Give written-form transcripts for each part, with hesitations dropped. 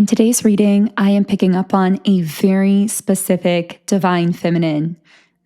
today's reading, I am picking up on a very specific divine feminine.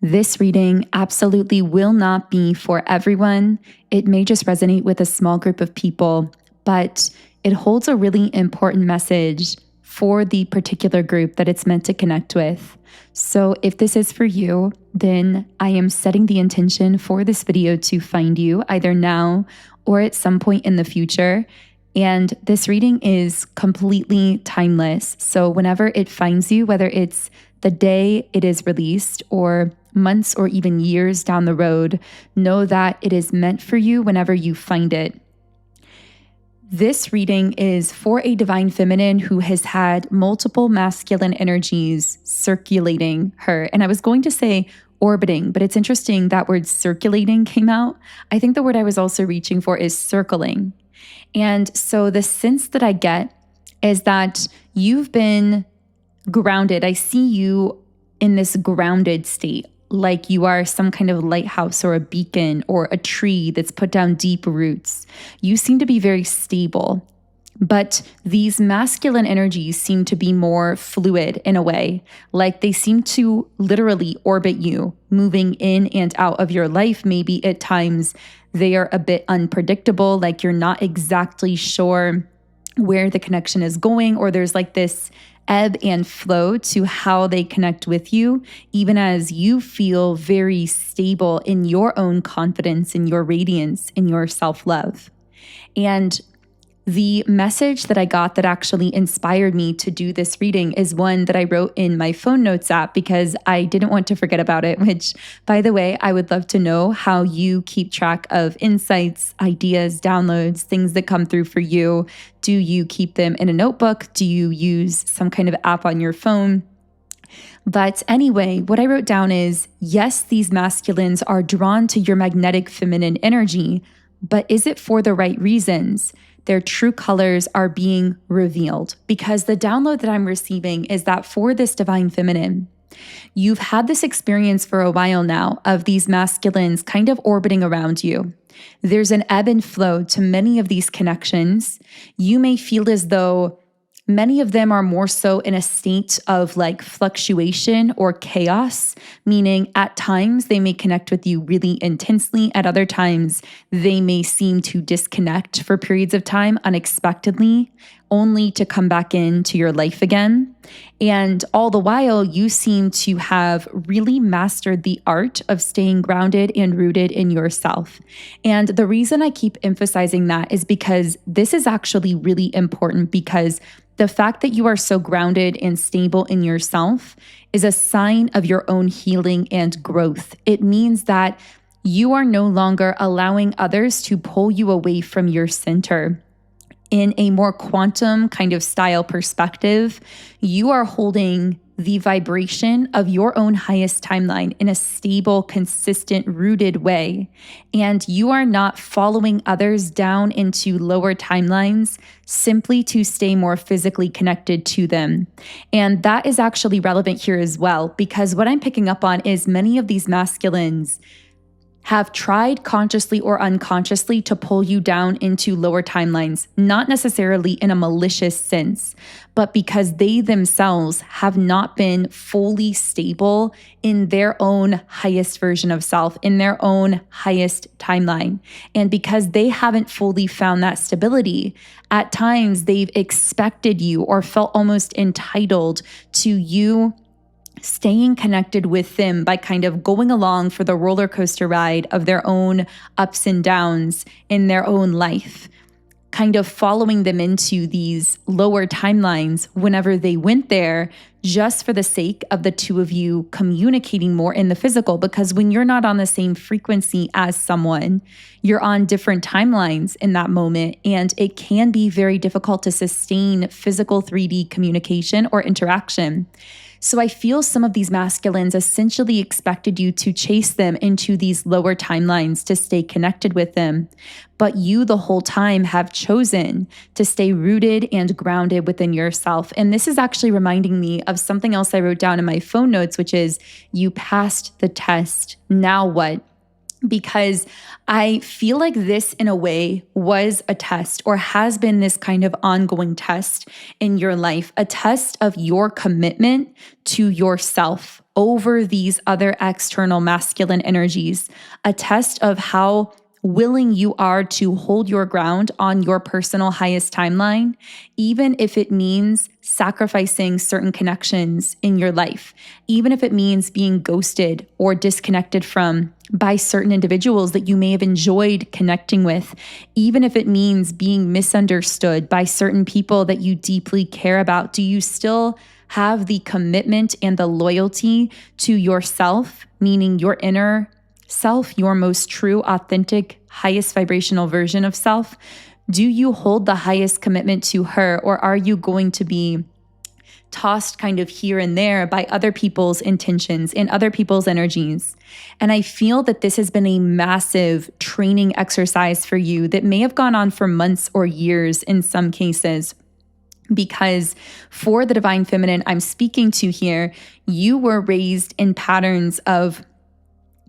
This reading absolutely will not be for everyone. It may just resonate with a small group of people, but it holds a really important message for the particular group that it's meant to connect with. So if this is for you, then I am setting the intention for this video to find you either now or at some point in the future. And this reading is completely timeless. So whenever it finds you, whether it's the day it is released or months or even years down the road, know that it is meant for you whenever you find it. This reading is for a divine feminine who has had multiple masculine energies circulating her. And I was going to say orbiting, but it's interesting that word circulating came out. I think the word I was also reaching for is circling. And so the sense that I get is that you've been grounded. I see you in this grounded state, like you are some kind of lighthouse or a beacon or a tree that's put down deep roots. You seem to be very stable, but these masculine energies seem to be more fluid in a way, like they seem to literally orbit you, moving in and out of your life. Maybe at times they are a bit unpredictable, like you're not exactly sure where the connection is going, or there's like this ebb and flow to how they connect with you, even as you feel very stable in your own confidence, in your radiance, in your self-love. And the message that I got that actually inspired me to do this reading is one that I wrote in my phone notes app because I didn't want to forget about it, which, by the way, I would love to know how you keep track of insights, ideas, downloads, things that come through for you. Do you keep them in a notebook? Do you use some kind of app on your phone? But anyway, what I wrote down is, yes, these masculines are drawn to your magnetic feminine energy, but is it for the right reasons? Their true colors are being revealed, because the download that I'm receiving is that for this divine feminine, you've had this experience for a while now of these masculines kind of orbiting around you. There's an ebb and flow to many of these connections. You may feel as though many of them are more so in a state of like fluctuation or chaos, meaning at times they may connect with you really intensely. At other times, they may seem to disconnect for periods of time unexpectedly, only to come back into your life again. And all the while, you seem to have really mastered the art of staying grounded and rooted in yourself. And the reason I keep emphasizing that is because this is actually really important, because the fact that you are so grounded and stable in yourself is a sign of your own healing and growth. It means that you are no longer allowing others to pull you away from your center. In a more quantum kind of style perspective, you are holding the vibration of your own highest timeline in a stable, consistent, rooted way. And you are not following others down into lower timelines simply to stay more physically connected to them. And that is actually relevant here as well, because what I'm picking up on is many of these masculines have tried consciously or unconsciously to pull you down into lower timelines, not necessarily in a malicious sense, but because they themselves have not been fully stable in their own highest version of self, in their own highest timeline. And because they haven't fully found that stability, at times they've expected you or felt almost entitled to you staying connected with them by kind of going along for the roller coaster ride of their own ups and downs in their own life, kind of following them into these lower timelines whenever they went there, just for the sake of the two of you communicating more in the physical. Because when you're not on the same frequency as someone, you're on different timelines in that moment, and it can be very difficult to sustain physical 3D communication or interaction. So I feel some of these masculines essentially expected you to chase them into these lower timelines to stay connected with them. But you the whole time have chosen to stay rooted and grounded within yourself. And this is actually reminding me of something else I wrote down in my phone notes, which is, you passed the test. Now what? because I feel like this, in a way, was a test, or has been this kind of ongoing test in your life, a test of your commitment to yourself over these other external masculine energies, a test of how willing you are to hold your ground on your personal highest timeline, even if it means sacrificing certain connections in your life, even if it means being ghosted or disconnected from by certain individuals that you may have enjoyed connecting with, even if it means being misunderstood by certain people that you deeply care about. Do you still have the commitment and the loyalty to yourself, meaning your inner self, your most true, authentic, highest vibrational version of self? Do you hold the highest commitment to her, or are you going to be tossed kind of here and there by other people's intentions and other people's energies? And I feel that this has been a massive training exercise for you that may have gone on for months or years in some cases. Because for the divine feminine I'm speaking to here, you were raised in patterns of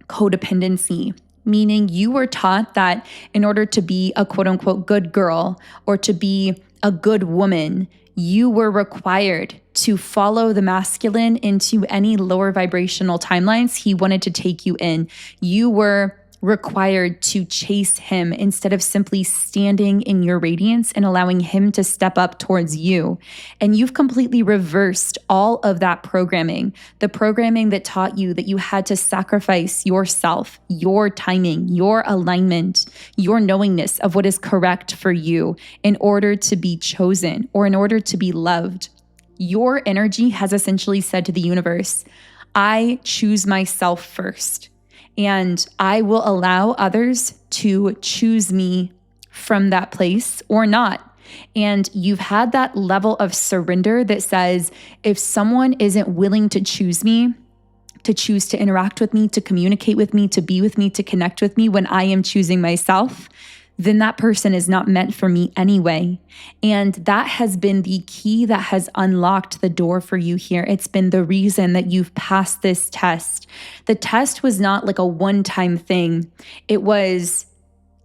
codependency, meaning you were taught that in order to be a quote unquote good girl or to be a good woman, you were required to follow the masculine into any lower vibrational timelines he wanted to take you in. You were required to chase him instead of simply standing in your radiance and allowing him to step up towards you. And you've completely reversed all of that programming, the programming that taught you that you had to sacrifice yourself, your timing, your alignment, your knowingness of what is correct for you in order to be chosen or in order to be loved. Your energy has essentially said to the universe, I choose myself first. And I will allow others to choose me from that place or not. And you've had that level of surrender that says, if someone isn't willing to choose me, to choose to interact with me, to communicate with me, to be with me, to connect with me when I am choosing myself, then that person is not meant for me anyway. And that has been the key that has unlocked the door for you here. It's been the reason that you've passed this test. The test was not like a one-time thing. It was,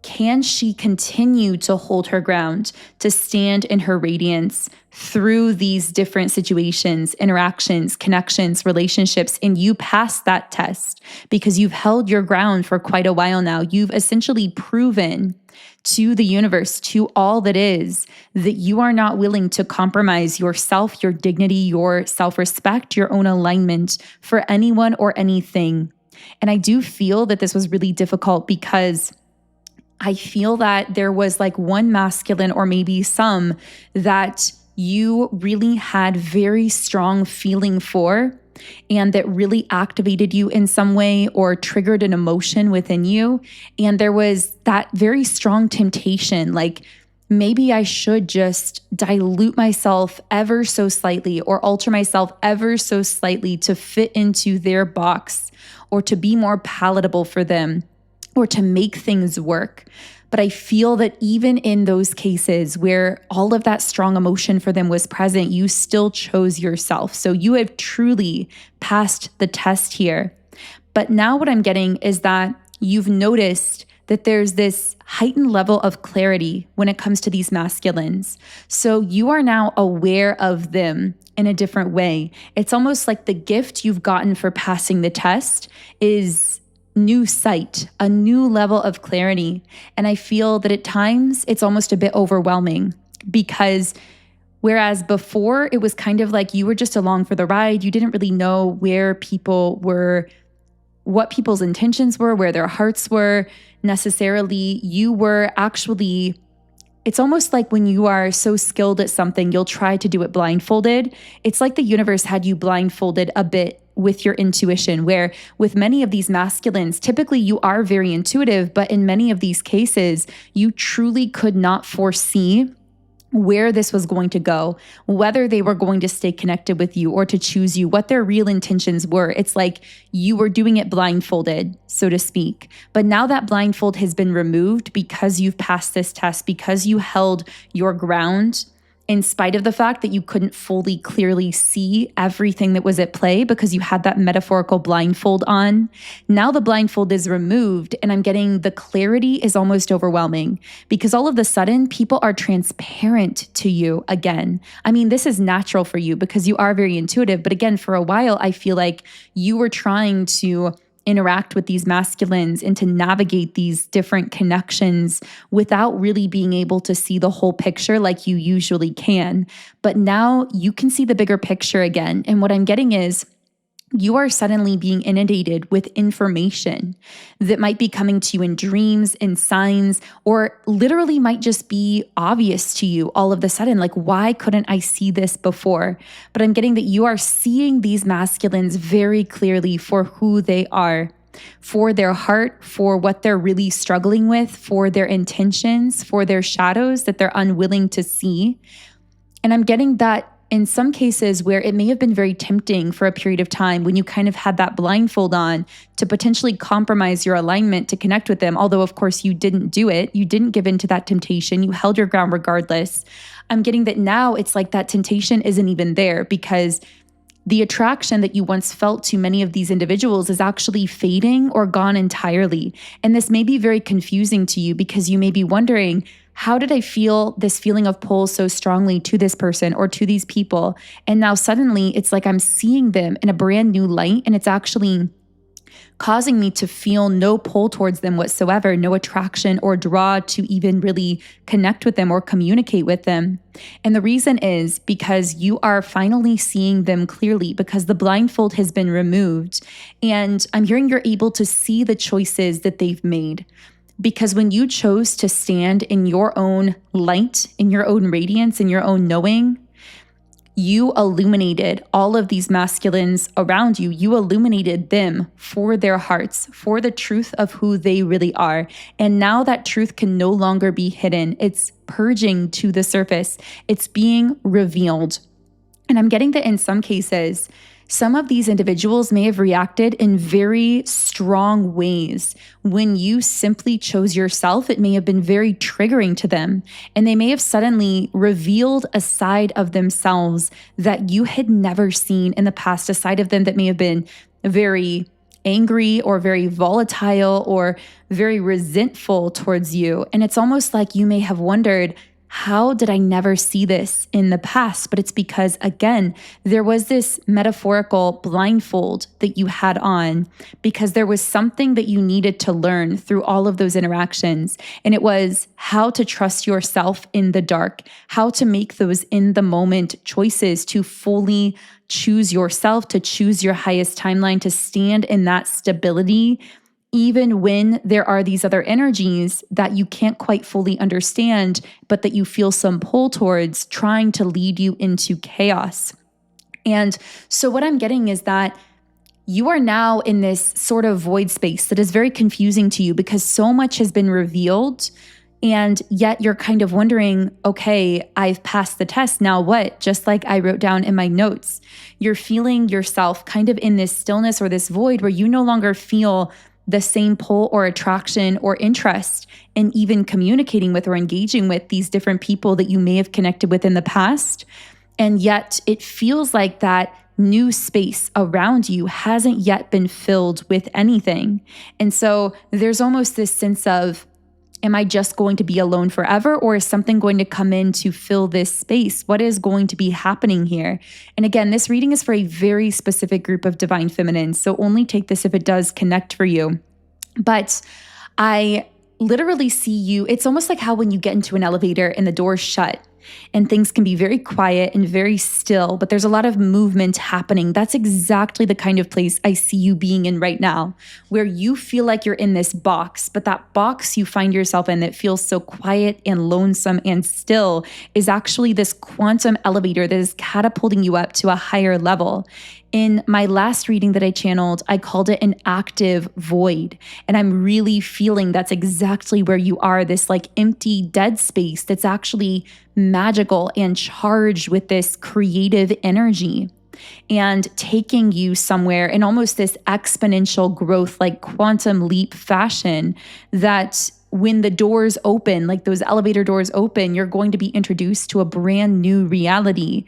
can she continue to hold her ground, to stand in her radiance through these different situations, interactions, connections, relationships? And you passed that test because you've held your ground for quite a while now. You've essentially proven to the universe, to all that is, that you are not willing to compromise yourself, your dignity, your self-respect, your own alignment for anyone or anything. And I do feel that this was really difficult because I feel that there was like one masculine, or maybe some, that you really had very strong feeling for, and that really activated you in some way or triggered an emotion within you. And there was that very strong temptation, like maybe I should just dilute myself ever so slightly or alter myself ever so slightly to fit into their box or to be more palatable for them or to make things work. But I feel that even in those cases where all of that strong emotion for them was present, you still chose yourself. So you have truly passed the test here. But now what I'm getting is that you've noticed that there's this heightened level of clarity when it comes to these masculines. So you are now aware of them in a different way. It's almost like the gift you've gotten for passing the test is new sight, a new level of clarity. And I feel that at times it's almost a bit overwhelming because whereas before it was kind of like you were just along for the ride, you didn't really know where people were, what people's intentions were, where their hearts were necessarily. You were actually, it's almost like when you are so skilled at something, you'll try to do it blindfolded. It's like the universe had you blindfolded a bit with your intuition, where with many of these masculines, typically you are very intuitive, but in many of these cases, you truly could not foresee where this was going to go, whether they were going to stay connected with you or to choose you, what their real intentions were. It's like you were doing it blindfolded, so to speak. But now that blindfold has been removed because you've passed this test, because you held your ground in spite of the fact that you couldn't fully clearly see everything that was at play because you had that metaphorical blindfold on. Now the blindfold is removed, and I'm getting the clarity is almost overwhelming because all of a sudden people are transparent to you again. I mean, this is natural for you because you are very intuitive. But again, for a while, I feel like you were trying to interact with these masculines and to navigate these different connections without really being able to see the whole picture like you usually can. But now you can see the bigger picture again. And what I'm getting is you are suddenly being inundated with information that might be coming to you in dreams and signs, or literally might just be obvious to you all of a sudden. Like, why couldn't I see this before? But I'm getting that you are seeing these masculines very clearly for who they are, for their heart, for what they're really struggling with, for their intentions, for their shadows that they're unwilling to see. And I'm getting that in some cases where it may have been very tempting for a period of time when you kind of had that blindfold on to potentially compromise your alignment to connect with them. Although, of course, you didn't do it. You didn't give in to that temptation. You held your ground regardless. I'm getting that now it's like that temptation isn't even there because the attraction that you once felt to many of these individuals is actually fading or gone entirely. And this may be very confusing to you because you may be wondering, how did I feel this feeling of pull so strongly to this person or to these people? And now suddenly it's like I'm seeing them in a brand new light, and it's actually causing me to feel no pull towards them whatsoever, no attraction or draw to even really connect with them or communicate with them. And the reason is because you are finally seeing them clearly because the blindfold has been removed. And I'm hearing you're able to see the choices that they've made. Because when you chose to stand in your own light, in your own radiance, in your own knowing, you illuminated all of these masculines around you. You illuminated them for their hearts, for the truth of who they really are. And now that truth can no longer be hidden. It's purging to the surface. It's being revealed. And I'm getting that in some cases, some of these individuals may have reacted in very strong ways. When you simply chose yourself, it may have been very triggering to them. And they may have suddenly revealed a side of themselves that you had never seen in the past, a side of them that may have been very angry or very volatile or very resentful towards you. And it's almost like you may have wondered, how did I never see this in the past? But it's because, again, there was this metaphorical blindfold that you had on because there was something that you needed to learn through all of those interactions. And it was how to trust yourself in the dark, how to make those in the moment choices to fully choose yourself, to choose your highest timeline, to stand in that stability even when there are these other energies that you can't quite fully understand, but that you feel some pull towards trying to lead you into chaos. And so what I'm getting is that you are now in this sort of void space that is very confusing to you because so much has been revealed. And yet you're kind of wondering, okay, I've passed the test. Now what? Just like I wrote down in my notes, you're feeling yourself kind of in this stillness or this void where you no longer feel the same pull or attraction or interest in even communicating with or engaging with these different people that you may have connected with in the past. And yet it feels like that new space around you hasn't yet been filled with anything. And so there's almost this sense of, am I just going to be alone forever, or is something going to come in to fill this space? What is going to be happening here? And again, this reading is for a very specific group of divine feminines, so only take this if it does connect for you. But I literally see you, it's almost like how when you get into an elevator and the door's shut, and things can be very quiet and very still, but there's a lot of movement happening. That's exactly the kind of place I see you being in right now, where you feel like you're in this box, but that box you find yourself in that feels so quiet and lonesome and still is actually this quantum elevator that is catapulting you up to a higher level. In my last reading that I channeled, I called it an active void. And I'm really feeling that's exactly where you are, this like empty, dead space that's actually magical and charged with this creative energy and taking you somewhere in almost this exponential growth, like quantum leap fashion that when the doors open, like those elevator doors open, you're going to be introduced to a brand new reality.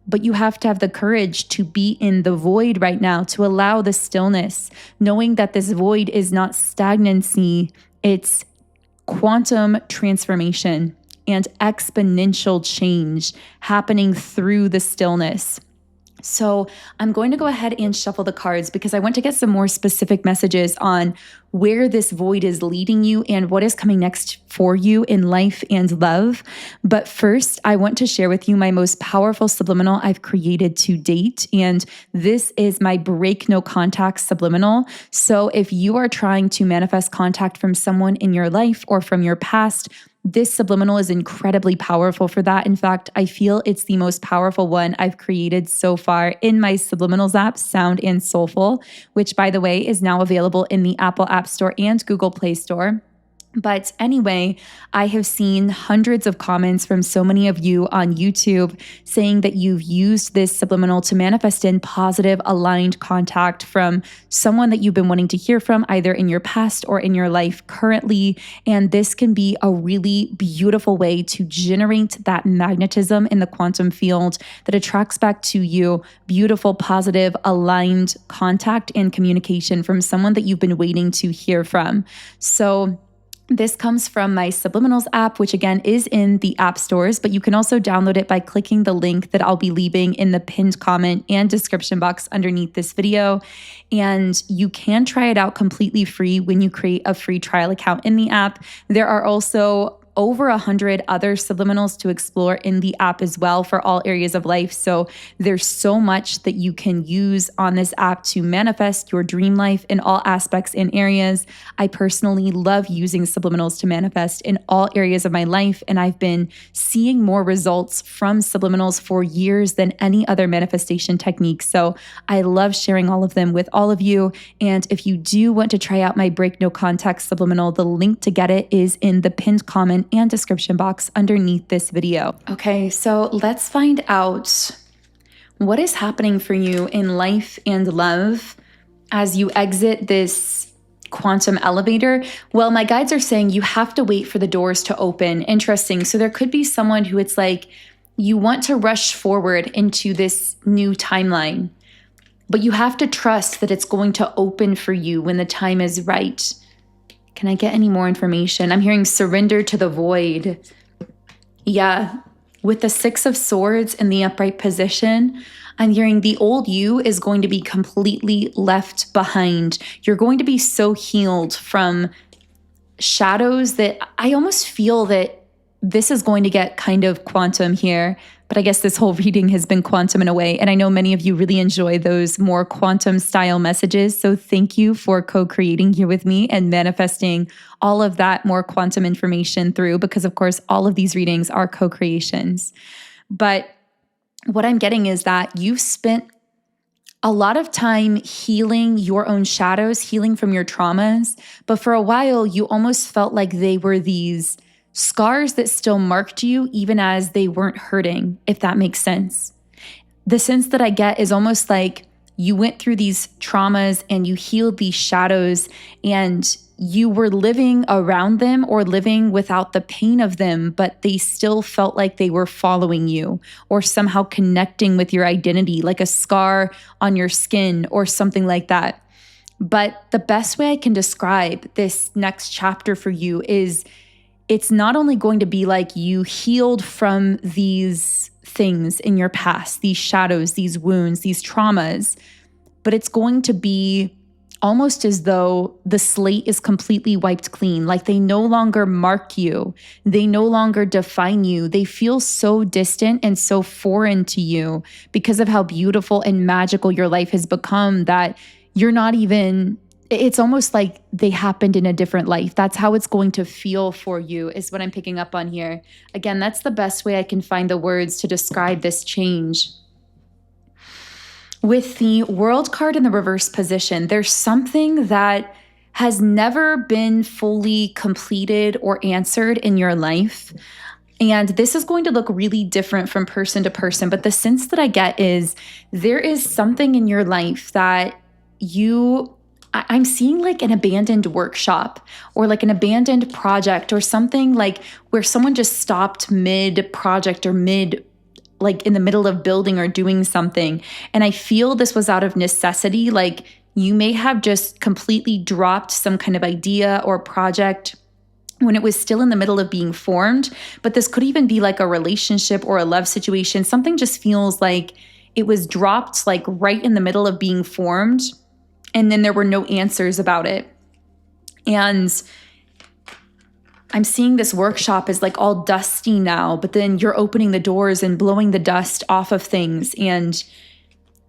But you have to have the courage to be in the void right now, to allow the stillness, knowing that this void is not stagnancy, it's quantum transformation and exponential change happening through the stillness. So I'm going to go ahead and shuffle the cards because I want to get some more specific messages on where this void is leading you and what is coming next for you in life and love. But first, I want to share with you my most powerful subliminal I've created to date. And this is my Break No Contact Subliminal. So if you are trying to manifest contact from someone in your life or from your past, this subliminal is incredibly powerful for that. In fact, I feel it's the most powerful one I've created so far in my Subliminals app, Sound and Soulful, which, by the way, is now available in the Apple App Store and Google Play Store. But anyway, I have seen hundreds of comments from so many of you on YouTube saying that you've used this subliminal to manifest in positive, aligned contact from someone that you've been wanting to hear from, either in your past or in your life currently. And this can be a really beautiful way to generate that magnetism in the quantum field that attracts back to you beautiful, positive, aligned contact and communication from someone that you've been waiting to hear from. So this comes from my Subliminals app, which again is in the app stores, but you can also download it by clicking the link that I'll be leaving in the pinned comment and description box underneath this video. And you can try it out completely free when you create a free trial account in the app. There are also over 100 other subliminals to explore in the app as well for all areas of life. So there's so much that you can use on this app to manifest your dream life in all aspects and areas. I personally love using subliminals to manifest in all areas of my life, and I've been seeing more results from subliminals for years than any other manifestation technique. So I love sharing all of them with all of you. And if you do want to try out my Break No Contact Subliminal, the link to get it is in the pinned comment and description box underneath this video. Okay, so let's find out what is happening for you in life and love as you exit this quantum elevator. Well, my guides are saying you have to wait for the doors to open. Interesting. So there could be someone who it's like you want to rush forward into this new timeline, but you have to trust that it's going to open for you when the time is right. Can I get any more information? I'm hearing surrender to the void. Yeah, with the Six of Swords in the upright position, I'm hearing the old you is going to be completely left behind. You're going to be so healed from shadows that I almost feel that this is going to get kind of quantum here. But I guess this whole reading has been quantum in a way. And I know many of you really enjoy those more quantum style messages. So thank you for co-creating here with me and manifesting all of that more quantum information through, because of course, all of these readings are co-creations. But what I'm getting is that you've spent a lot of time healing your own shadows, healing from your traumas. But for a while, you almost felt like they were these scars that still marked you even as they weren't hurting, if that makes sense. The sense that I get is almost like you went through these traumas and you healed these shadows and you were living around them or living without the pain of them, but they still felt like they were following you or somehow connecting with your identity, like a scar on your skin or something like that. But the best way I can describe this next chapter for you is it's not only going to be like you healed from these things in your past, these shadows, these wounds, these traumas, but it's going to be almost as though the slate is completely wiped clean. Like they no longer mark you. They no longer define you. They feel so distant and so foreign to you because of how beautiful and magical your life has become that you're not even... It's almost like they happened in a different life. That's how it's going to feel for you, is what I'm picking up on here. Again, that's the best way I can find the words to describe this change. With the World card in the reverse position, there's something that has never been fully completed or answered in your life. And this is going to look really different from person to person. But the sense that I get is there is something in your life that you I'm seeing like an abandoned workshop or like an abandoned project or something like where someone just stopped mid project or mid, like in the middle of building or doing something. And I feel this was out of necessity. Like you may have just completely dropped some kind of idea or project when it was still in the middle of being formed. But this could even be like a relationship or a love situation. Something just feels like it was dropped like right in the middle of being formed. And then there were no answers about it. And I'm seeing this workshop is like all dusty now, but then you're opening the doors and blowing the dust off of things. And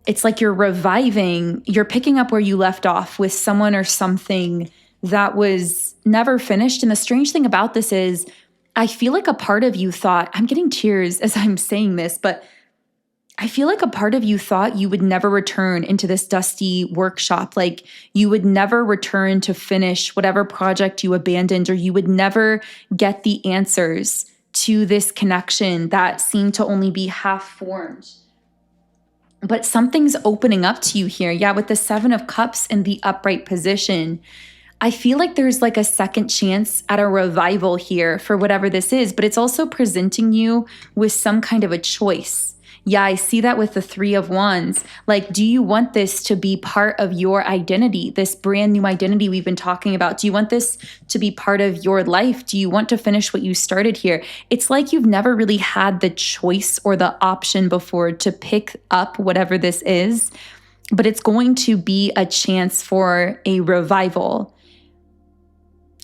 it's like you're reviving, you're picking up where you left off with someone or something that was never finished. And the strange thing about this is I feel like a part of you thought, I'm getting tears as I'm saying this, but I feel like a part of you thought you would never return into this dusty workshop. Like you would never return to finish whatever project you abandoned, or you would never get the answers to this connection that seemed to only be half formed. But something's opening up to you here. Yeah, with the 7 of Cups in the upright position, I feel like there's like a second chance at a revival here for whatever this is, but it's also presenting you with some kind of a choice. Yeah, I see that with the 3 of Wands. Like, do you want this to be part of your identity, this brand new identity we've been talking about? Do you want this to be part of your life? Do you want to finish what you started here? It's like you've never really had the choice or the option before to pick up whatever this is, but it's going to be a chance for a revival.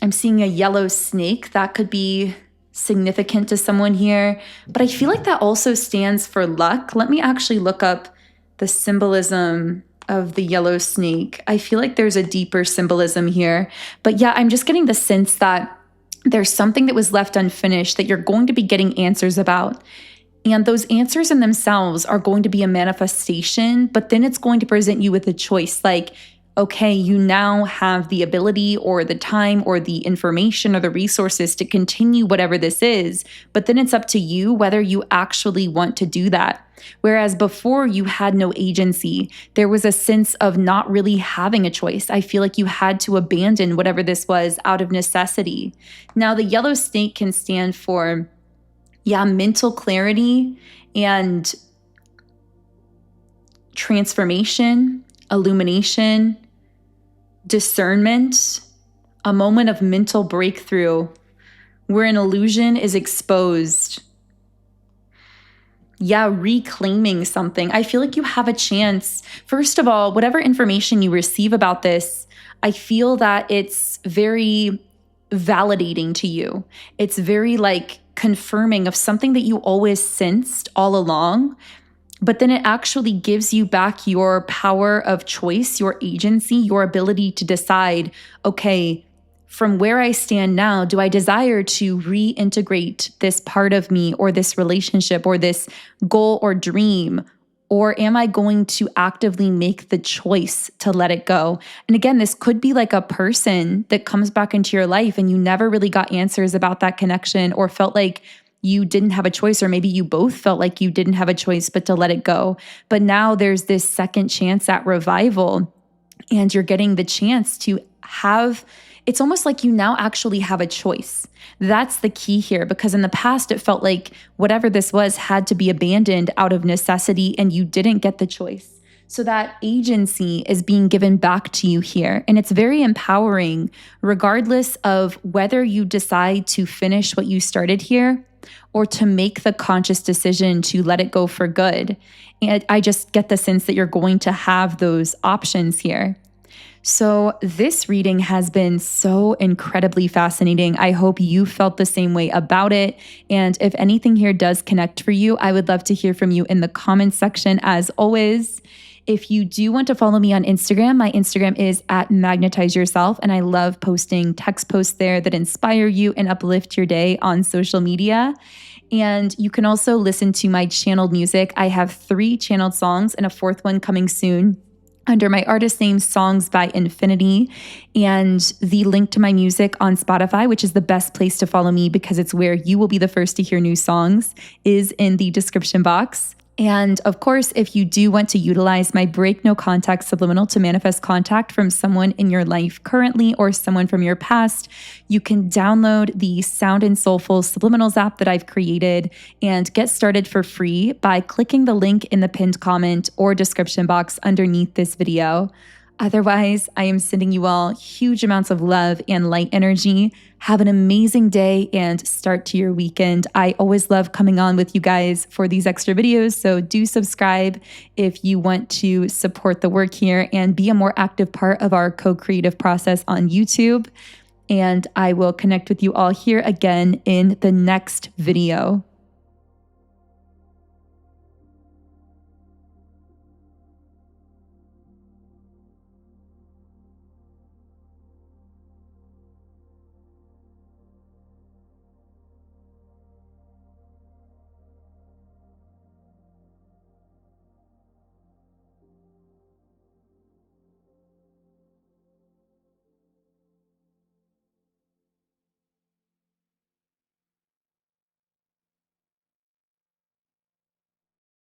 I'm seeing a yellow snake. That could be significant to someone here, but I feel like that also stands for luck. Let me actually look up the symbolism of the yellow snake. I feel like there's a deeper symbolism here, but yeah, I'm just getting the sense that there's something that was left unfinished that you're going to be getting answers about. And those answers in themselves are going to be a manifestation, but then it's going to present you with a choice. Like, okay, you now have the ability or the time or the information or the resources to continue whatever this is, but then it's up to you whether you actually want to do that. Whereas before you had no agency, there was a sense of not really having a choice. I feel like you had to abandon whatever this was out of necessity. Now, the yellow snake can stand for, mental clarity and transformation, illumination, discernment, a moment of mental breakthrough where an illusion is exposed. Yeah, reclaiming something. I feel like you have a chance. First of all, whatever information you receive about this, I feel that it's very validating to you. It's very like confirming of something that you always sensed all along. But then it actually gives you back your power of choice, your agency, your ability to decide, okay, from where I stand now, do I desire to reintegrate this part of me or this relationship or this goal or dream? Or am I going to actively make the choice to let it go? And again, this could be like a person that comes back into your life and you never really got answers about that connection or felt like you didn't have a choice, or maybe you both felt like you didn't have a choice but to let it go. But now there's this second chance at revival, and you're getting the chance to have, it's almost like you now actually have a choice. That's the key here, because in the past it felt like whatever this was had to be abandoned out of necessity and you didn't get the choice. So that agency is being given back to you here. And it's very empowering, regardless of whether you decide to finish what you started here or to make the conscious decision to let it go for good. And I just get the sense that you're going to have those options here. So this reading has been so incredibly fascinating. I hope you felt the same way about it. And if anything here does connect for you, I would love to hear from you in the comments section as always. If you do want to follow me on Instagram, my Instagram is @magnetizeyourself, and I love posting text posts there that inspire you and uplift your day on social media. And you can also listen to my channeled music. I have 3 channeled songs and a 4th one coming soon under my artist name, Songs by Infinity. And the link to my music on Spotify, which is the best place to follow me because it's where you will be the first to hear new songs, is in the description box. And of course, if you do want to utilize my Break No Contact Subliminal to manifest contact from someone in your life currently or someone from your past, you can download the Sound and Soulful Subliminals app that I've created and get started for free by clicking the link in the pinned comment or description box underneath this video. Otherwise, I am sending you all huge amounts of love and light energy. Have an amazing day and start to your weekend. I always love coming on with you guys for these extra videos, so do subscribe if you want to support the work here and be a more active part of our co-creative process on YouTube. And I will connect with you all here again in the next video.